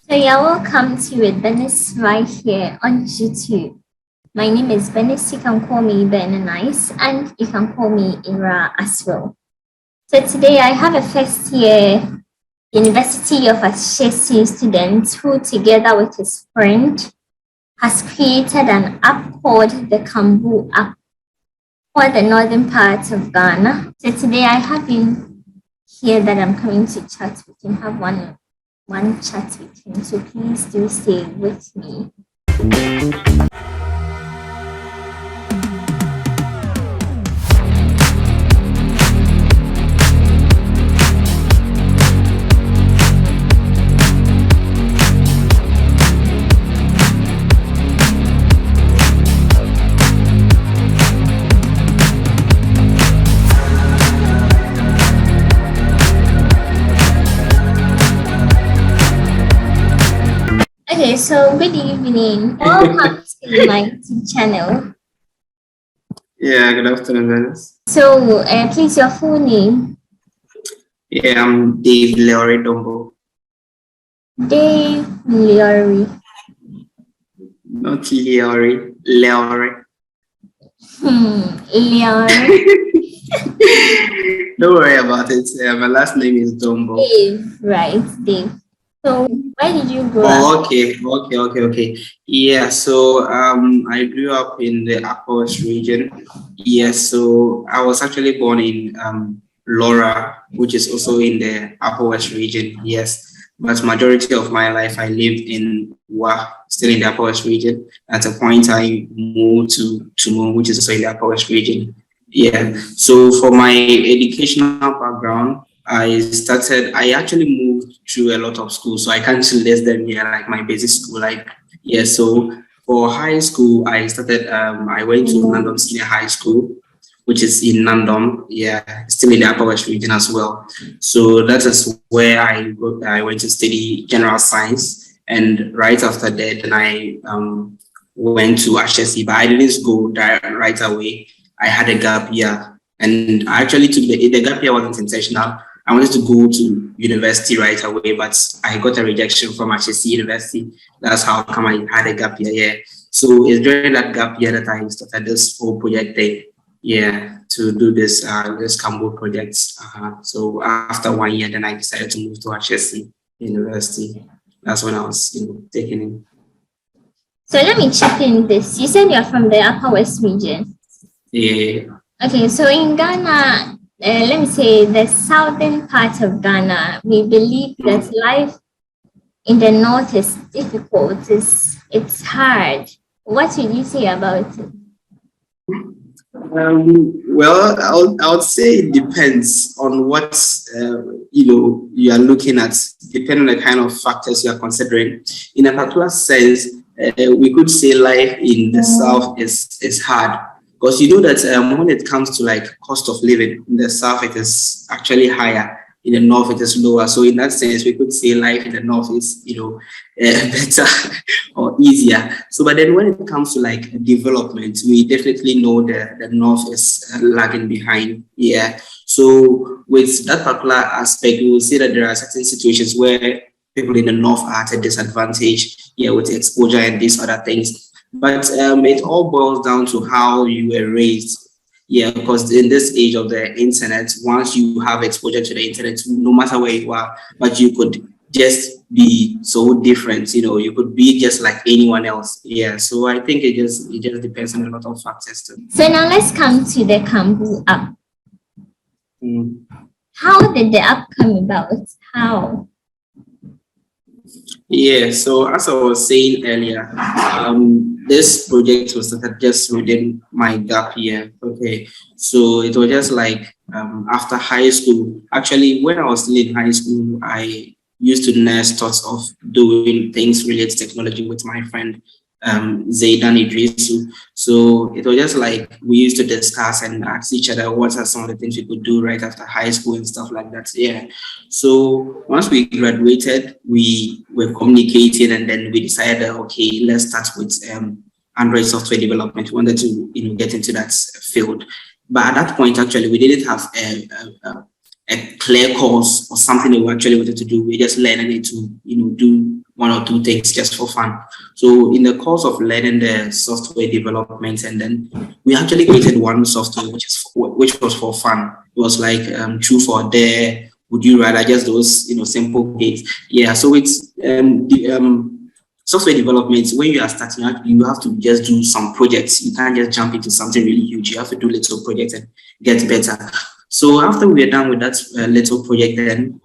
So you're welcome to Youwithburnys right here on YouTube. My name is Burnys. You can call me Burny's and you can call me Ira as well. So today I have a first year University of Ashesi student who together with his friend has created an app called the Kamboo app for the northern part of Ghana. So today I have him here that I'm coming to chat with him, have one chat with him. So please do stay with me. Okay, so good evening. Welcome to my YouTube channel. Yeah, good afternoon, Dennis. So, please, your full name? Yeah, I'm Dave Leori Dombo. Dave Leori. Not Leori, Leori. Leori. Don't worry about it. My last name is Dombo. Dave, right, Dave. So, where did you grow up? Okay. Yeah, so I grew up in the Upper West region. Yeah, so I was actually born in Laura, which is also in the Upper West region. Yes, but majority of my life I lived in Wa, still in the Upper West region. At a point I moved to Tumu, which is also in the Upper West region. Yeah, so for my educational background, I actually moved through a lot of schools, so I can't list them here, like my basic school. Yeah, so for high school, I went to Nandom Senior High School, which is in Nandom, yeah, still in the Upper West region as well. So that is where I went to study general science. And right after that, then I went to HSC, but I didn't go right away. I had a gap year, and I actually took the gap year wasn't intentional. I wanted to go to university right away, but I got a rejection from HSC University. That's how come I had a gap year. Yeah. So it's during that gap year that I started this whole project thing. Yeah, to do this Kamboo projects. So after 1 year, then I decided to move to HSC University. That's when I was taken in. So let me check in this. You said you're from the Upper West region. Yeah. Okay, so in Ghana, let me say the southern part of Ghana, we believe that life in the north is difficult, it's hard. What would you say about it? Well, I would say it depends on what you are looking at, depending on the kind of factors you are considering. In a particular sense, we could say life in the south is hard. Because you know that when it comes to like cost of living in the south, it is actually higher. In the north, it is lower. So in that sense, we could say life in the north is, better or easier. So, but then when it comes to like development, we definitely know the north is lagging behind. Yeah. So with that particular aspect, we will see that there are certain situations where people in the north are at a disadvantage. Yeah, with exposure and these other things. But it all boils down to how you were raised. Yeah, because in this age of the internet, once you have exposure to the internet, no matter where you are, but you could just be so different. You could be just like anyone else. Yeah, so I think it just depends on a lot of factors too. So now let's come to the Kamboo app. How did the app come about? How? Yeah, so as I was saying earlier, this project was started just within my gap year. Okay, so it was just like after high school. Actually, when I was still in high school, I used to nurse thoughts of doing things related to technology with my friend Zaidan Idrisu. So it was just like we used to discuss and ask each other what are some of the things we could do right after high school and stuff like that. Yeah. So once we graduated, we were communicating, and then we decided that, okay, let's start with Android software development. We wanted to get into that field. But at that point, actually, we didn't have a clear course or something that we actually wanted to do. We're just learning it to, do one or two things just for fun. So in the course of learning the software development, and then we actually created one software which was for fun. It was like true or dare, would you rather, just those simple games. Yeah. So it's software development. When you are starting out, you have to just do some projects. You can't just jump into something really huge. You have to do little projects and get better. So after we were done with that little project, then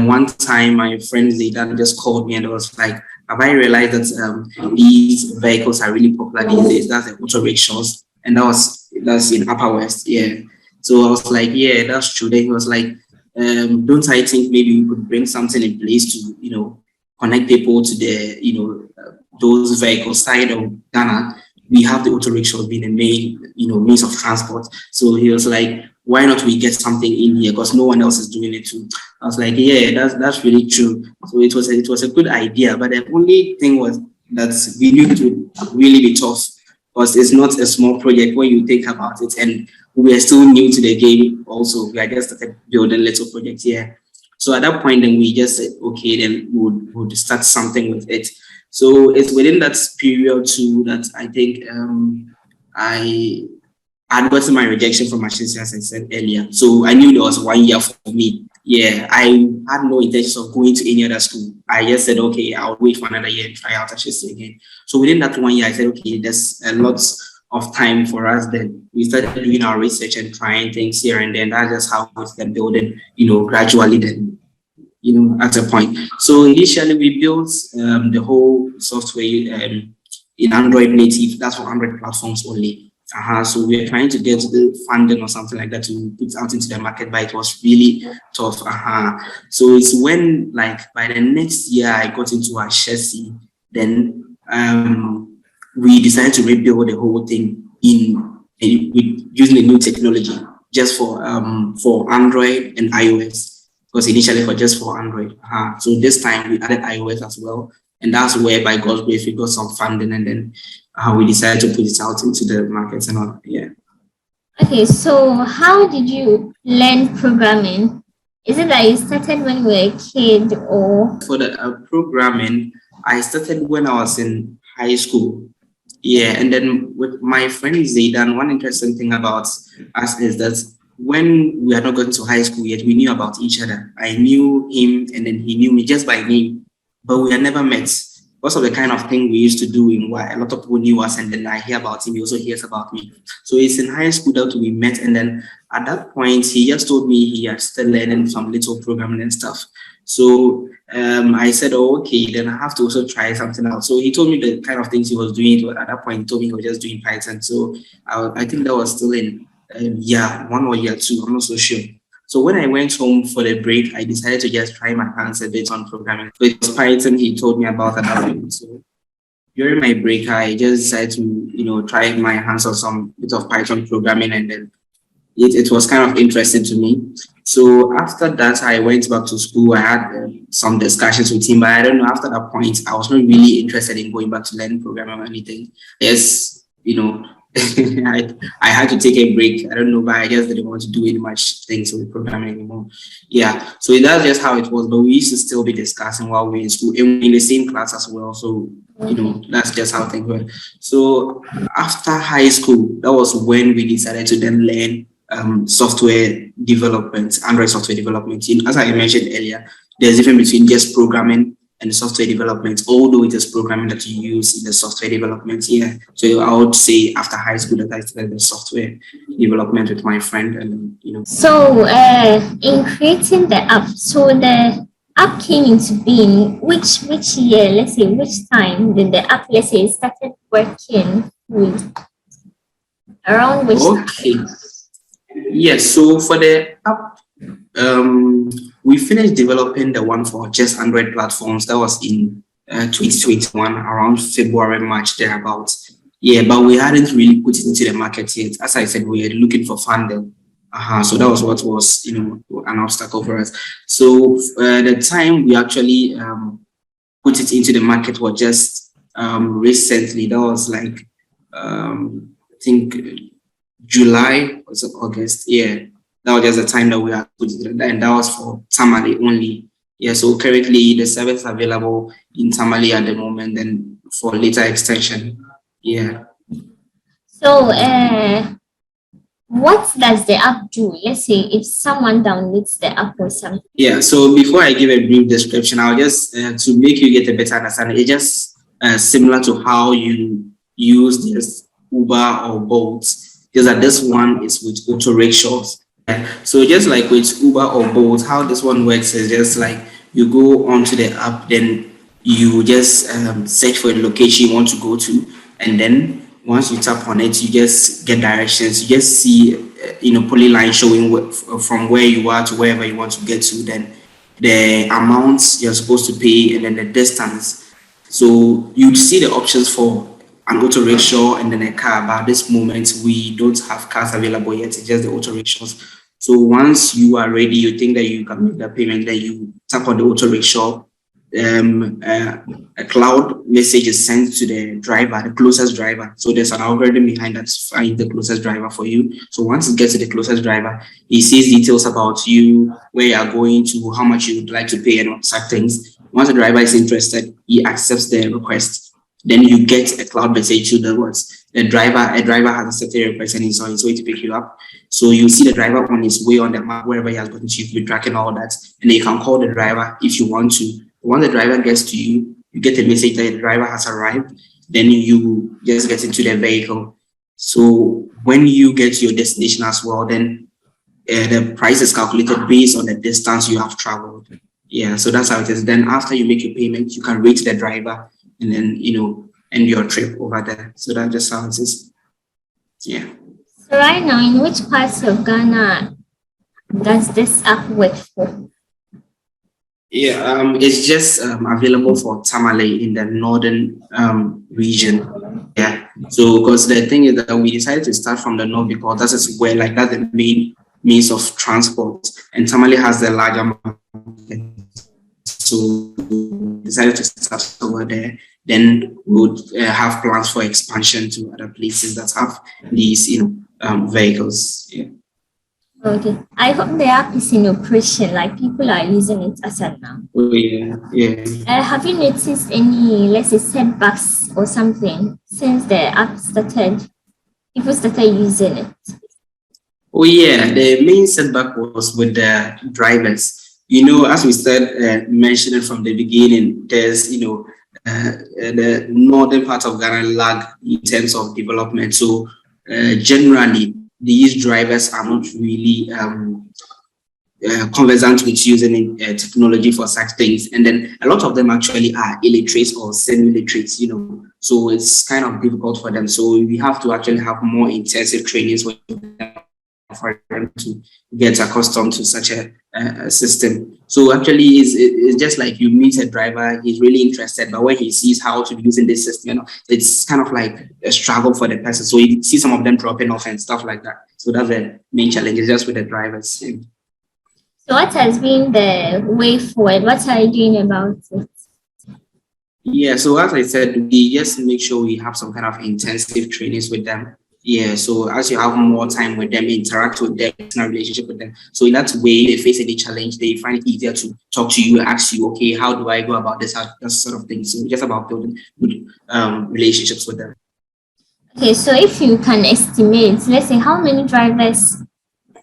one time my friend Zaydan just called me and was like, have I realized that these vehicles are really popular these days? That's the auto rickshaws. And that's in Upper West. Yeah. So I was like, yeah, that's true. Then he was like, don't I think maybe we could bring something in place to, connect people to the, those vehicles side of Ghana. We have the auto rickshaws being the main, means of transport. So he was like, why not we get something in here, because no one else is doing it too. I was like, yeah, that's really true. So it was a good idea, but the only thing was that we knew it would really be tough, because it's not a small project when you think about it, and we are still new to the game. Also, we are just started building little projects here. So at that point, then we just said, okay, then we'll start something with it. So it's within that period too that I think I had gotten my rejection from Manchester, as I said earlier. So I knew there was 1 year for me. Yeah, I had no intention of going to any other school. I just said, okay, I'll wait for another year and try out Manchester again. So within that 1 year, I said, okay, there's a lot of time for us. Then we started doing our research and trying things here and then. That's just how we started building, gradually then, at a point. So initially we built the whole software in Android native. That's for Android platforms only. So we are trying to get the funding or something like that to put out into the market, but it was really tough. So it's when, like, by the next year I got into a chassis, then we decided to rebuild the whole thing with using a new technology just for Android and iOS. Because initially just for Android. So this time we added iOS as well, and that's where, by God's grace, we got some funding, and then we decided to put it out into the markets and all. Yeah. Okay, so how did you learn programming? Is it that you started when you were a kid, or? For the programming, I started when I was in high school. Yeah, and then with my friend Zaydan, one interesting thing about us is that when we are not going to high school yet, we knew about each other. I knew him, and then he knew me just by name, but we had never met. Because of the kind of thing we used to do in why a lot of people knew us, and then I hear about him, he also hears about me. So it's in high school that we met, and then at that point, he just told me he had started learning some little programming and stuff. So I said, oh, okay, then I have to also try something out. So he told me the kind of things he was doing. At that point, he told me he was just doing Python. So I think that was still in year 1 or year 2, I'm not so sure. So when I went home for the break, I decided to just try my hands a bit on programming. So it was Python he told me about at that point. So during my break, I just decided to, try my hands on some bit of Python programming, and then it was kind of interesting to me. So after that, I went back to school. I had some discussions with him, but I don't know, after that point, I was not really interested in going back to learn programming or anything. Yes, I had to take a break. I don't know, but I just didn't want to do any much things with programming anymore. Yeah, so that's just how it was. But we used to still be discussing while we were in school, and in the same class as well. So that's just how things were. So after high school, that was when we decided to then learn software development, Android software development. As I mentioned earlier, there's a difference between just programming and software development, although it is programming that you use in the software development. Yeah. So I would say after high school that I started the software development with my friend, and So in creating the app, so the app came into being, which year, let's say, which time did the app, let's say, started working with? Around which time? Yes, so for the app, we finished developing the one for just Android platforms. That was in 2021, around February, March, thereabouts. Yeah, but we hadn't really put it into the market yet. As I said, we were looking for funding. So that was what was, an obstacle for us. So the time we actually put it into the market was just recently. That was like, I think July, was it August? Yeah. That was just the time that we had put it, and that was for Tamale only. Yeah, so currently the service is available in Tamale at the moment, and for later extension. Yeah. So, what does the app do? Let's say if someone downloads the app or something. Yeah, so before I give a brief description, I'll just to make you get a better understanding. It's just similar to how you use this Uber or Bolt. Just that this one is with auto rickshaws. So just like with Uber or Bolt, how this one works is just like you go onto the app, then you just search for the location you want to go to, and then once you tap on it, you just get directions. You just see, polyline showing from where you are to wherever you want to get to. Then the amounts you're supposed to pay, and then the distance. So you see the options for an auto rickshaw and then a car. But at this moment, we don't have cars available yet. It's just the auto rickshaws. So once you are ready, you think that you can make the payment, then you tap on the auto rickshaw. A cloud message is sent to the driver, the closest driver. So there's an algorithm behind that to find the closest driver for you. So once it gets to the closest driver, he sees details about you, where you are going to, how much you would like to pay, and all such things. Once the driver is interested, he accepts the request. Then you get a cloud message to the words. A driver has accepted a request and he's on his way to pick you up. So you see the driver on his way on the map, wherever he has gotten to, you've been tracking all that. And then you can call the driver if you want to. Once the driver gets to you, you get a message that the driver has arrived. Then you just get into the vehicle. So when you get to your destination as well, then the price is calculated based on the distance you have traveled. Yeah, so that's how it is. Then after you make your payment, you can rate the driver and then, end your trip over there. So that's just how it is. Yeah. So right now, in which parts of Ghana does this app work for? Yeah, it's just available for Tamale in the northern region. Yeah. So because the thing is that we decided to start from the north because that is where that's the main means of transport, and Tamale has the larger market. So we decided to start over there. Then we would have plans for expansion to other places that have these, vehicles. Yeah. Okay. I hope the app is in operation, like people are using it as of now. Oh, yeah, yeah. Have you noticed any, let's say, setbacks or something since the app started? People started using it. Oh, yeah. The main setback was with the drivers. As we said, mentioned from the beginning, there's, the northern part of Ghana lag in terms of development. So generally, these drivers are not really conversant with using technology for such things. And then a lot of them actually are illiterate or semi-literate, so it's kind of difficult for them. So we have to actually have more intensive trainings with them for them to get accustomed to such a system. So actually, it's just like you meet a driver, he's really interested, but when he sees how to be using this system, it's kind of like a struggle for the person. So you see some of them dropping off and stuff like that. So that's the main challenge, is just with the drivers. So what has been the way forward? What are you doing about it? Yeah, so as I said, we just make sure we have some kind of intensive trainings with them. Yeah, so as you have more time with them, interact with them, personal relationship with them. So in that way, they face any challenge, they find it easier to talk to you, ask you, okay, how do I go about this, that sort of thing. So just about building good relationships with them. Okay, so if you can estimate, let's say, how many drivers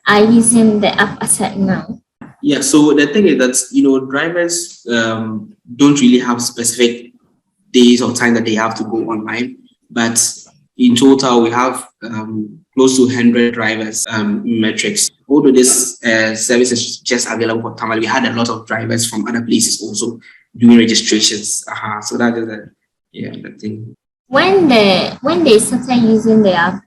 are using the app as of now? Yeah, so the thing is that, drivers don't really have specific days or time that they have to go online, but in total, we have close to 100 drivers metrics. Although this service is just available for Tamale, we had a lot of drivers from other places also doing registrations. So that is the thing. When they started using the app,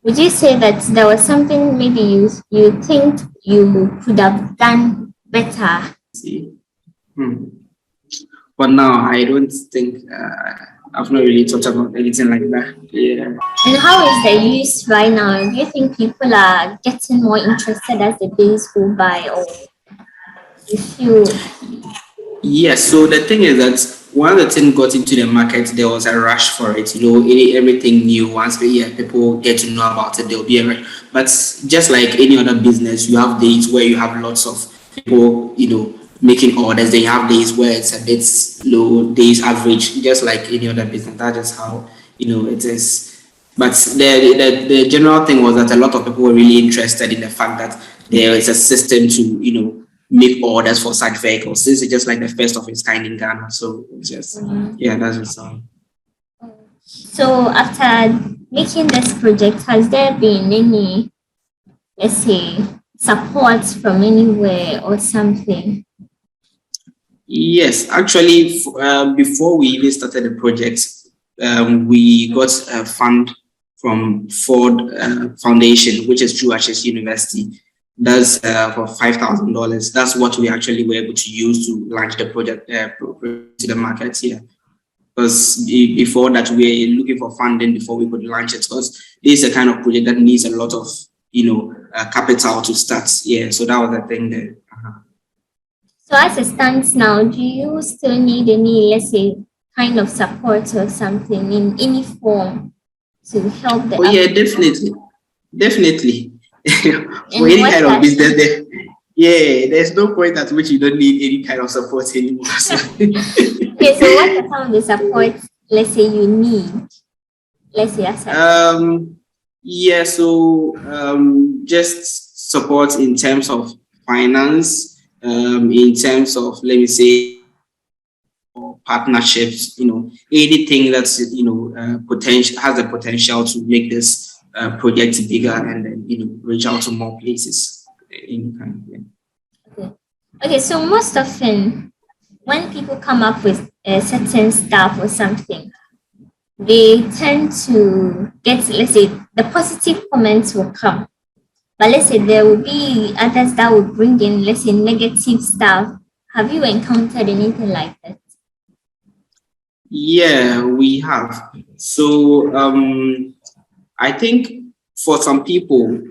would you say that there was something maybe you think you could have done better? See, but now I don't think. I've not really talked about anything like that. Yeah. And how is the use right now? Do you think people are getting more interested as the days go by, or you feel? Yes. So the thing is that When the thing got into the market, there was a rush for it. Everything new. Once people get to know about it, there'll be a rush. But just like any other business, you have days where you have lots of people, making orders. They have days where it's a bit low, days average, just like any other business. That's just how it is. But the general thing was that a lot of people were really interested in the fact that there is a system to make orders for such vehicles. This is just like the first of its kind in Ghana. So it's just that's just So after making this project, has there been any, let's say, support from anywhere or something? Yes, actually, before we even started the project, we got a fund from Ford Foundation, which is through Ash's University. That's for $5,000. That's what we actually were able to use to launch the project to the market here. Because before that, we were looking for funding before we could launch it. Because this is a kind of project that needs a lot of capital to start. Yeah, so that was the thing there. So as it stands now, do you still need any, let's say, kind of support or something in any form to help the yeah, definitely. For any kind of business, there's no point at which you don't need any kind of support anymore. Okay, so what are some of the support, let's say, you need? Let's say just support in terms of finance, in terms of, let me say, partnerships, anything that's potential has the potential to make this project bigger and then reach out to more places. Okay, so most often when people come up with a certain stuff or something, they tend to get, let's say, the positive comments will come, but let's say there will be others that will bring in, let's say, negative stuff. Have you encountered anything like that? Yeah, we have. So I think for some people,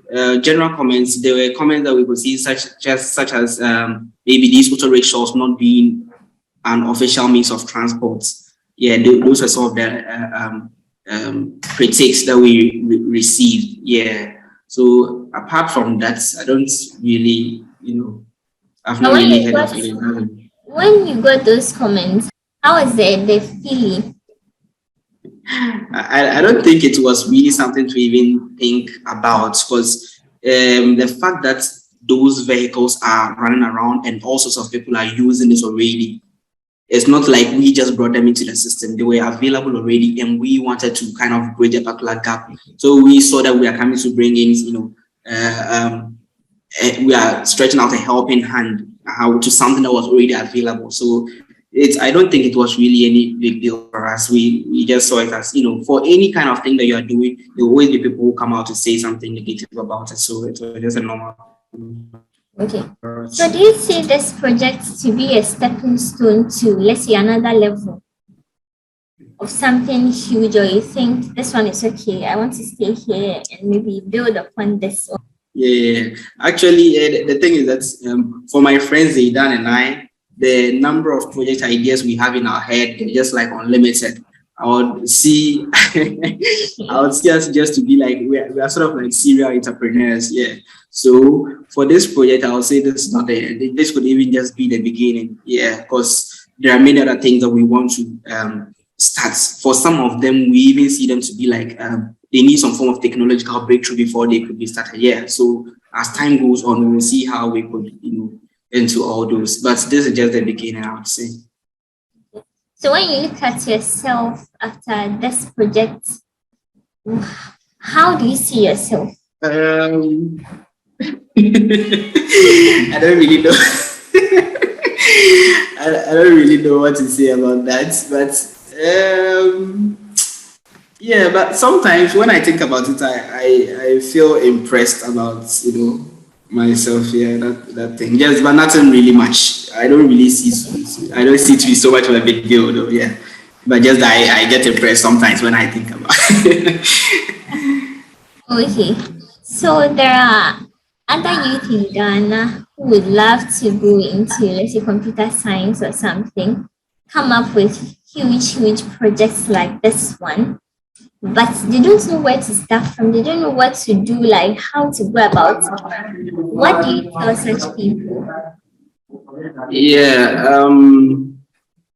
general comments, there were comments that we could see such as maybe these auto rickshaws not being an official means of transport. Yeah, those are some of the critiques that we received. Yeah. So apart from that, I don't really, I've not really heard of it. When you got those comments, how was the feeling? I don't think it was really something to even think about, because the fact that those vehicles are running around and all sorts of people are using this already, it's not like we just brought them into the system. They were available already and we wanted to kind of bridge a particular gap. So we saw that we are coming to bring in, we are stretching out a helping hand to something that was already available. So I don't think it was really any big deal for us. We just saw it as, for any kind of thing that you are doing, there will always be people who come out to say something negative about it. So it was just a normal. Okay. So do you see this project to be a stepping stone to, let's say, another level of something huge, or you think this one is okay, I want to stay here and maybe build upon this one? Yeah. Actually, the thing is that for my friends, Zaidan and I, the number of project ideas we have in our head is just like unlimited. I would see us just to be like, we are sort of like serial entrepreneurs. Yeah. So for this project, I would say this is not the end. This could even just be the beginning. Yeah. Because there are many other things that we want to start. For some of them, we even see them to be like, they need some form of technological breakthrough before they could be started. Yeah. So as time goes on, we will see how we could, into all those. But this is just the beginning, I would say. So when you look at yourself after this project, how do you see yourself? I don't really know. I don't really know what to say about that. But yeah, but sometimes when I think about it, I feel impressed about, myself. Yeah, that thing. Yes, but nothing really much. I don't see it to be so much of a big deal though. Yeah, but just I get impressed sometimes when I think about it. Okay, so there are other youth in Ghana who would love to go into, let's say, computer science or something. come up with huge projects like this one, but they don't know where to start from. They don't know what to do, like how to go about it. What do you tell such people? Yeah,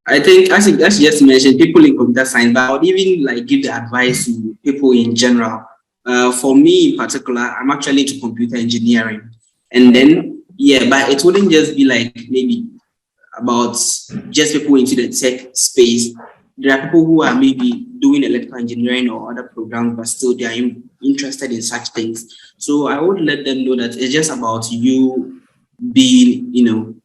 I think as you just mentioned, people in computer science, but I would even like give the advice to people in general. For me in particular, I'm actually into computer engineering, and then yeah, but it wouldn't just be like maybe about just people into the tech space. There are people who are maybe doing electrical engineering or other programs, but still they are interested in such things. So I would let them know that it's just about you being,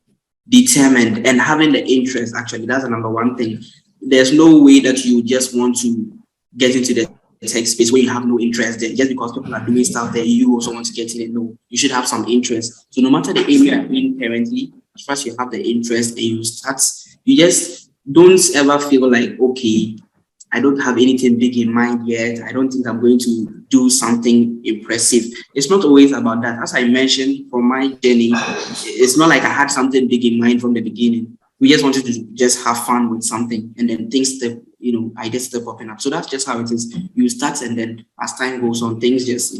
determined and having the interest. Actually, that's the number one thing. There's no way that you just want to get into the tech space where you have no interest there. Just because people are doing stuff there, you also want to get in it. No, you should have some interest. So no matter the area you're in currently, first you have the interest and you start, you just don't ever feel like, okay, I don't have anything big in mind yet. I don't think I'm going to do something impressive. It's not always about that. As I mentioned, for my journey, it's not like I had something big in mind from the beginning. We just wanted to just have fun with something, and then things step, ideas start popping up. So that's just how it is. You start, and then as time goes on, things just,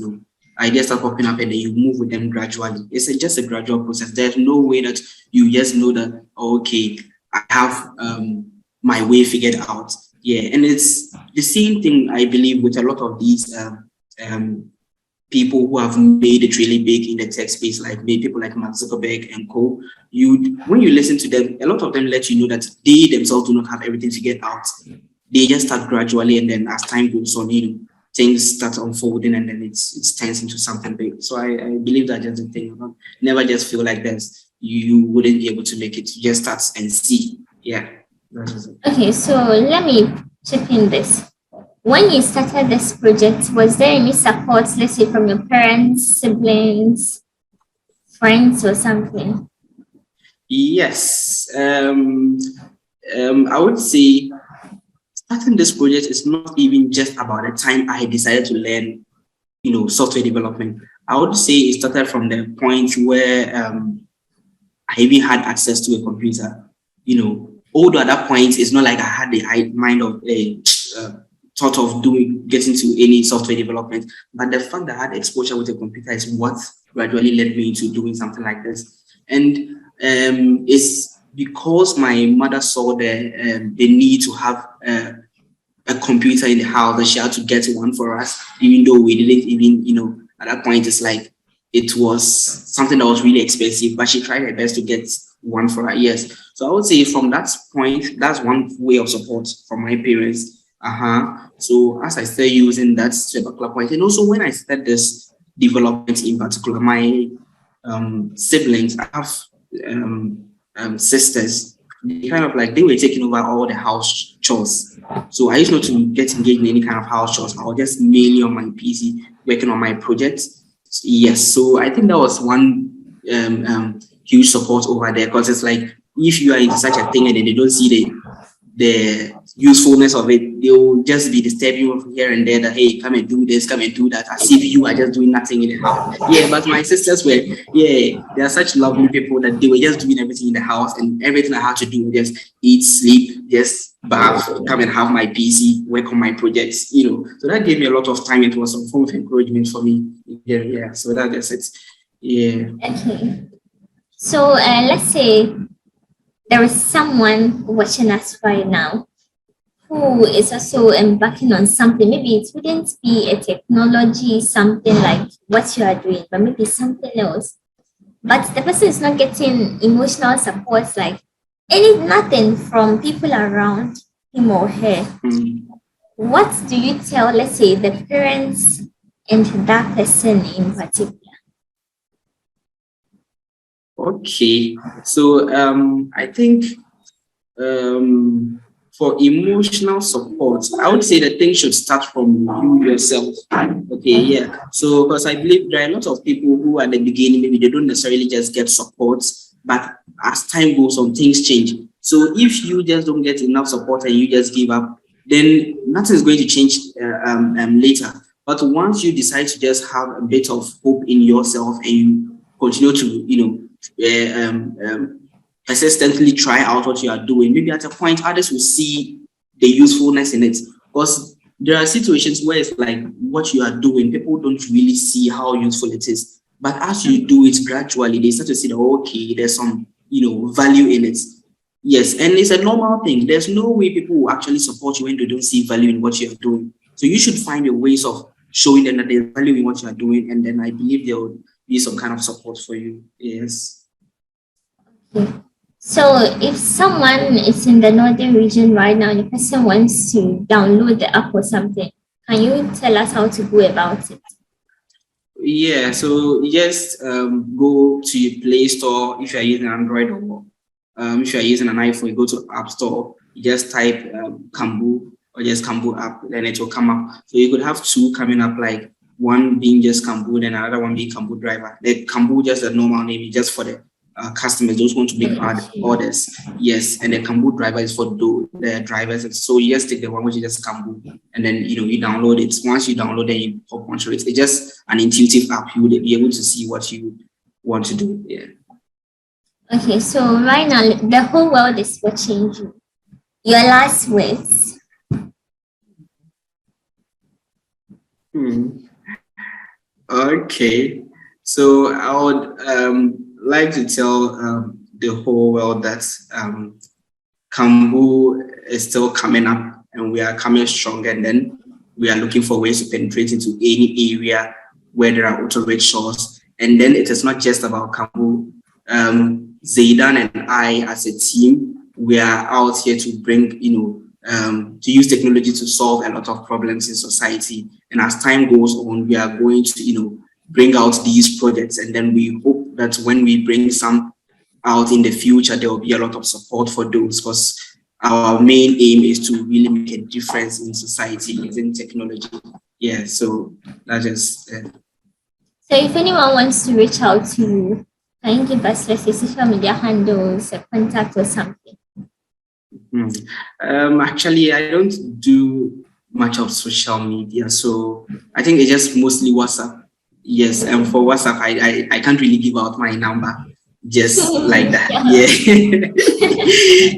ideas start popping up, and then you move with them gradually. It's just a gradual process. There's no way that you just know that, okay, I have my way figured out. Yeah, and it's the same thing, I believe, with a lot of these people who have made it really big in the tech space, like maybe people like Mark Zuckerberg and co. When you listen to them, a lot of them let you know that they themselves do not have everything figured out. They just start gradually, and then as time goes on, things start unfolding, and then it turns into something big. So I believe that just the thing. Never just feel like this. You wouldn't be able to make it. You just start and see. Yeah. Okay, so let me chip in this. When you started this project, was there any support, let's say from your parents, siblings, friends, or something? Yes. I would say starting this project is not even just about the time I decided to learn, software development. I would say it started from the point where I even had access to a computer, although at that point, it's not like I had the mind of a thought of getting to any software development. But the fact that I had exposure with a computer is what gradually led me into doing something like this. And it's because my mother saw the need to have a computer in the house, that she had to get one for us, even though we didn't even, at that point, it's like it was something that was really expensive, but she tried her best to get one for her. Yes. So I would say from that point, that's one way of support from my parents. So as I started using that particular point, and also when I started this development in particular, my siblings, I have sisters, they were taking over all the house chores. So I used not to get engaged in any kind of house chores. I was just mainly on my PC working on my projects. Yes. So I think that was one huge support over there, because it's like if you are into such a thing and then they don't see the usefulness of it, they'll just be disturbing you here and there that, hey, come and do this, come and do that, as if you are just doing nothing in the house. Yeah, but my sisters were, they are such lovely people that they were just doing everything in the house, and everything I had to do was just eat, sleep, just bath, come and have my PC, work on my projects, So that gave me a lot of time. It was some form of encouragement for me. Yeah. So that is it. Yeah. Okay. So let's say there is someone watching us right now who is also embarking on something. Maybe it wouldn't be a technology, something like what you are doing, but maybe something else. But the person is not getting emotional support, like nothing from people around him or her. What do you tell, let's say, the parents and that person in particular? Okay, so I think for emotional support, I would say the thing should start from you yourself. Okay, yeah. So because I believe there are a lot of people who at the beginning maybe they don't necessarily just get support, but as time goes on, things change. So if you just don't get enough support and you just give up, then nothing is going to change later. But once you decide to just have a bit of hope in yourself and you continue to persistently try out what you are doing, maybe at a point others will see the usefulness in it. Because there are situations where it's like what you are doing, people don't really see how useful it is. But as you do it gradually, they start to see that, okay, there's some, value in it. Yes, and it's a normal thing. There's no way people will actually support you when they don't see value in what you're doing. So you should find your ways of showing them that there's value in what you're doing, and then I believe there will be some kind of support for you. Yes. Okay. So if someone is in the northern region right now and the person wants to download the app or something, can you tell us how to go about it? Yeah, so just go to your Play Store if you're using Android, or if you're using an iPhone, you go to App Store, you just type Kamboo or just Kamboo app, then it will come up. So you could have two coming up, like one being just Kamboo, then another one being Kamboo driver. The Kamboo just a normal name, just for the customers, those want to make orders. Yes, and the Kamboo driver is for the drivers. And so you just take the one which is just Kamboo, and then you download it. Once you download, then you pop onto it. It's just an intuitive app. You will be able to see what you want to do. Yeah. Okay, so right now the whole world is watching you. Your last words. Okay, so I would like to tell the whole world that Kamboo is still coming up, and we are coming strong, and then we are looking for ways to penetrate into any area where there are auto rickshaws. And then it is not just about Kamboo. Zaidan and I, as a team, we are out here to bring, to use technology to solve a lot of problems in society. And as time goes on, we are going to, bring out these projects. And then we hope that when we bring some out in the future, there will be a lot of support for those, because our main aim is to really make a difference in society using technology. Yeah, so that's just So if anyone wants to reach out to you, can you give us, let's say, social media handles, a contact or something? Actually, I don't do much of social media, so I think it's just mostly WhatsApp. Yes, and for WhatsApp, I can't really give out my number just like that. Yeah.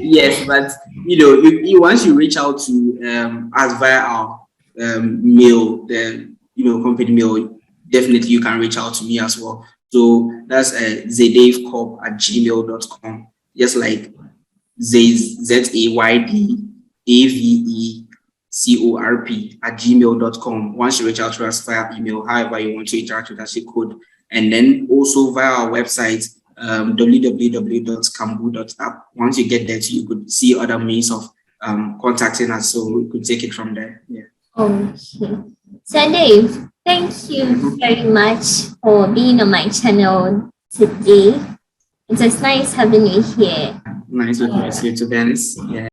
Yes, but you once you reach out to us via our mail, the company mail, definitely you can reach out to me as well. So that's zaydavcorp@gmail.com. Just like zaydavcorp@gmail.com. Once you reach out to us via email, however you want to interact with us, you could. And then also via our website, www.kamboo.app. Once you get there, you could see other means of contacting us, so we could take it from there. Yeah. Okay. So Dave, thank you very much for being on my channel today. It was nice having you here. Nice to meet you too, Dennis. Yeah.